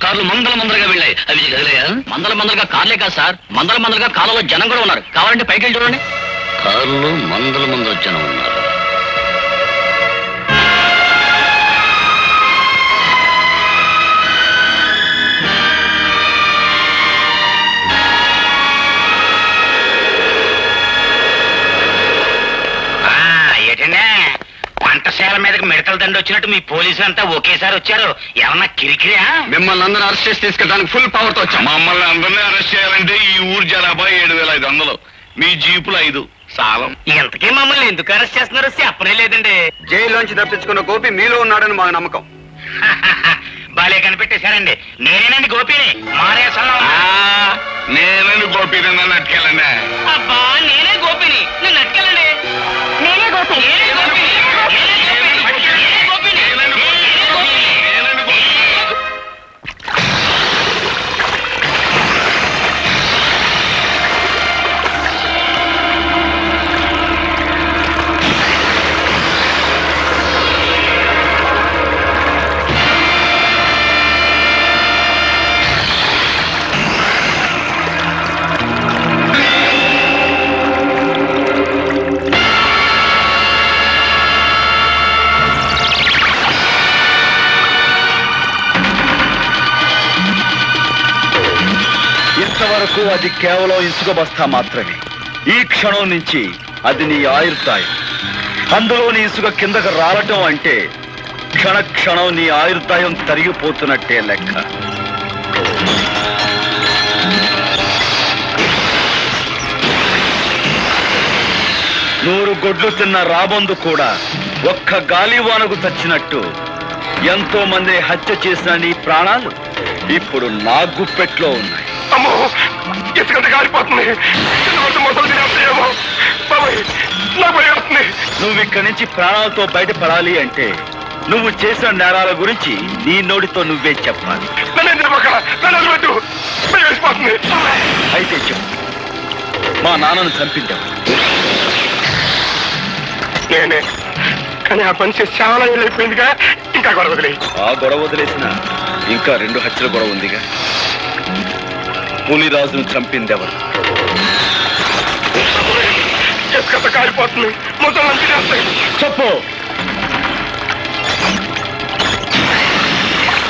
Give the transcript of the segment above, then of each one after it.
కార్లు మందలుగా వెళ్ళాయి. అవి కదిలేయా? మందలుగా కార్లే కాదు సార్, మందలుగా కాలంలో జనం కూడా ఉన్నారు. కావాలంటే పైకి వెళ్ళి చూడండి. కార్లు మందలు జనం ఉన్నారు. వంటశాల మీదకి మెడకల దండ వచ్చినట్టు మీ పోలీసులు అంతా ఒకేసారి వచ్చారు. ఏమన్నా కిరికిరియా? మిమ్మల్ని అందరూ అరెస్ట్ చేసి తీసుకెళ్ళడానికి ఫుల్ పవర్ తో వచ్చాం. మమ్మల్ని అందరినీ అరెస్ట్ చేయాలంటే ఈ ఊరు జనాభా 7,500, మీ జీపులు 5 సాలం. ఇంతకీ మమ్మల్ని ఎందుకు అరెస్ట్ చేస్తున్నారో చెప్పనే లేదండి. జైల్లోంచి తప్పించుకున్న గోపి మీలో ఉన్నాడని మాకు నమ్మకం. బాలే కనిపెట్టేశారండి. నేనేనండి గోపిని. నేనండి గోపి, నన్ను అట్టుకెళ్ళండి. అబ్బా నేనే గోపిని, నన్ను అట్టుకెళ్ళండి. నేనే గోపి. ఇంతవరకు అది కేవలం ఇసుక బస్తా మాత్రమే. ఈ క్షణం నుంచి అది నీ ఆయుర్దాయం. అందులో నీ ఇసుక కిందకు రావటం అంటే క్షణం నీ ఆయుర్దాయం తరిగిపోతున్నట్టే లెక్క. నూరు గొడ్లు తిన్న రాబందు కూడా ఒక్క గాలివానకు చచ్చినట్టు ఎంతో మంది హత్య చేసిన నీ ప్రాణాలు ఇప్పుడు నా గుప్పెట్లో ఉన్నాయి. అమ్మో, ఇసుకంత కాలిపోతుంది. నువ్వు ఇక్కడి నుంచి ప్రాణాలతో బయటపడాలి అంటే నువ్వు చేసిన నేరాల గురించి నీ నోటితో నువ్వే చెప్పాలి. అయితే చెప్పు, మా నాన్నను చంపించావు. నేనే, కానీ ఆ పని చేసి చాలా ఏళ్ళైపోయిందిగా. ఇంకా గొడవ వదిలే. ఆ గొడవ వదిలేసిన ఇంకా 2 హత్యల గొడవ ఉందిగా. పులిరాజును చంపిందెవరు? కాలిపోతుంది. చెప్పు.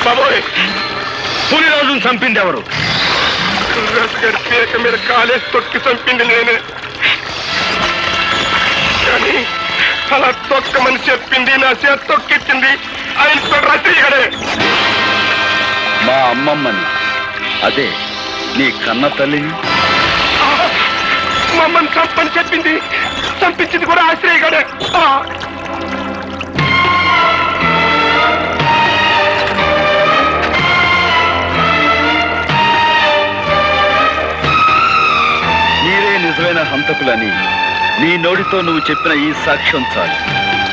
బాబోయ్, పులిరాజును చంపిందెవరు? గారి పేక మీద కాలేసి తొక్కి చంపింది నేనే. కానీ అలా తొక్కమని చెప్పింది, నా చేతి తొక్కిచ్చింది ఆయన రాత్రి. మా అమ్మమ్మని, అదే నీ కన్న తల్లిని. మమ్మల్ని చంపని చెప్పింది, చంపించింది కూడా ఆశ్రయగాడే. మీరే నిజమైన హంతకులని నీ నోటితో నువ్వు చెప్పిన ఈ సాక్ష్యం చాలు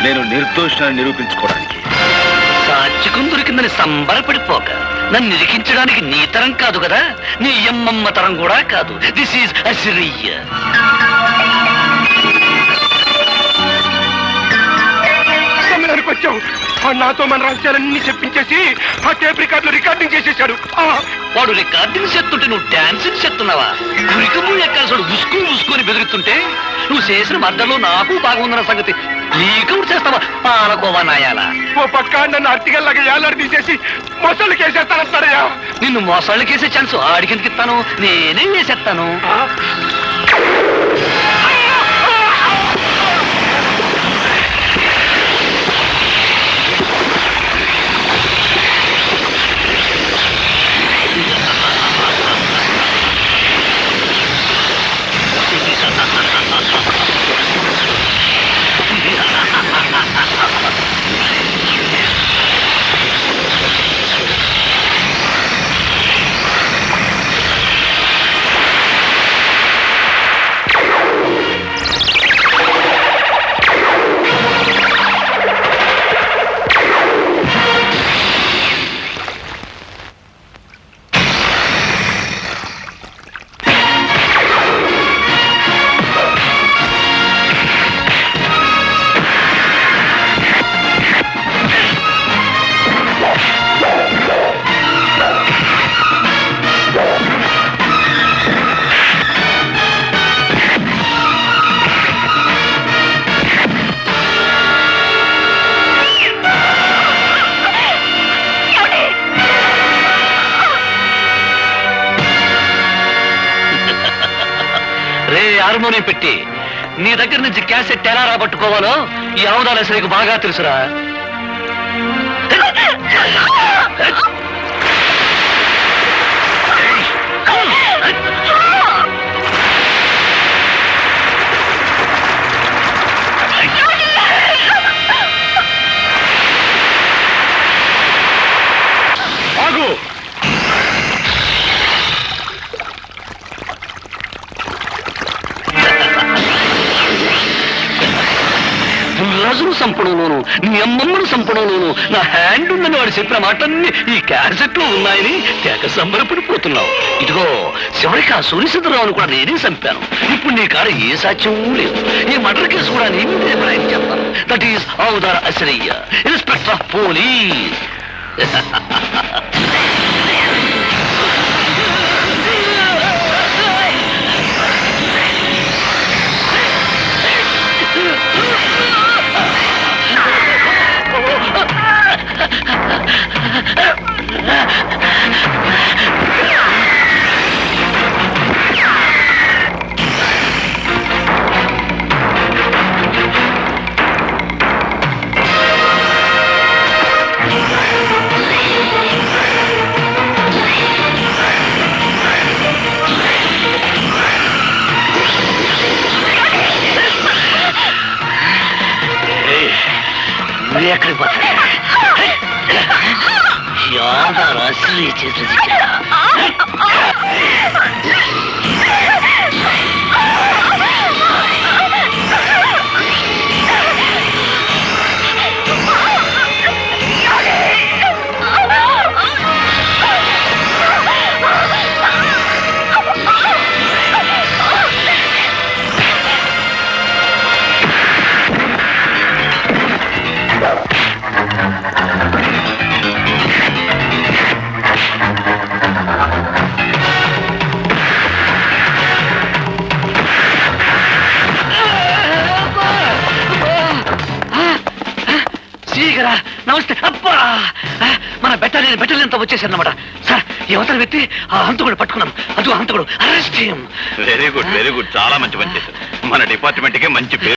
నేను నిర్దోషాన్ని నిరూపించుకోవడానికి. సాక్షికం దొరికిందని సంబరపడిపోక నన్ను నిరికించడానికి నీ తరం కాదు కదా, నీ అమ్మమ్మ తరం కూడా కాదు. This is Assyria. సమయానికి వచ్చావు. నాతో మన రహస్యాలన్నీ చెప్పించేసి ఆ టేప్ రికార్డులో రికార్డింగ్ చేసేశాడు. వాడు రికార్డింగ్ చేస్తుంటే నువ్వు డాన్సింగ్ చేస్తున్నావా? కురికము ఎక్కాల్సాడు ఉసుకుని బెదురుతుంటే నువ్వు చేసిన మద్దలో నాకు బాగుందన్న సంగతి నీకు చేస్తావా? పాలకోవా నాయాలా. ఓ పక్క నన్ను అర్తిగల్లాగా ఏలాడి తీసేసి మొసళ్ళకి వేసేస్తానంటారయ్యా. నిన్ను మొసళ్ళకి వేసే ఛాన్స్ ఆడికిందుకు ఇస్తాను, నేనే వేసేస్తాను. రే హార్మోనియం పెట్టి నీ దగ్గర నుంచి క్యాసెట్ ఎలా రాబట్టుకోవాలో ఈ అవదాల శ్రీకు బాగా తెలుసురా. ఆగు! రాజును సంపడంలోను నీ అమ్మమ్మను సంపడంలోను నా హ్యాండ్ ఉందని వాడు చెప్పిన మాటన్ని ఈ క్యాసెట్ లో ఉన్నాయని తెగ సంబరపడిపోతున్నావు. ఇదిగో చివరికి ఆ సూర్యచంద్రరావును కూడా నేనే చంపాను. ఇప్పుడు నీ కాడ ఏ సాక్ష్యం లేదు. ఈ మర్డర్ కేసు కూడా నీ మీదే ప్రయాణం చేస్తాను. దట్ ఈస్ అవతార అశ్రయ్య, ఇన్స్పెక్టర్ ఆఫ్ పోలీస్. ఎక్కడికి పోతాడు? యాదారా శ్రీ చేతులు నమస్తే. అబ్బా, మన బెటాలియన్ వచ్చేసారన్నమాట. సార్, యువతల వ్యక్తి ఆ హంతకుడు పట్టుకున్నాం. అది హంతకుడు, అరెస్ట్ చేయం. వెరీ గుడ్, చాలా మంచి పని చేశారు. మన డిపార్ట్మెంట్ కి మంచి పేరు.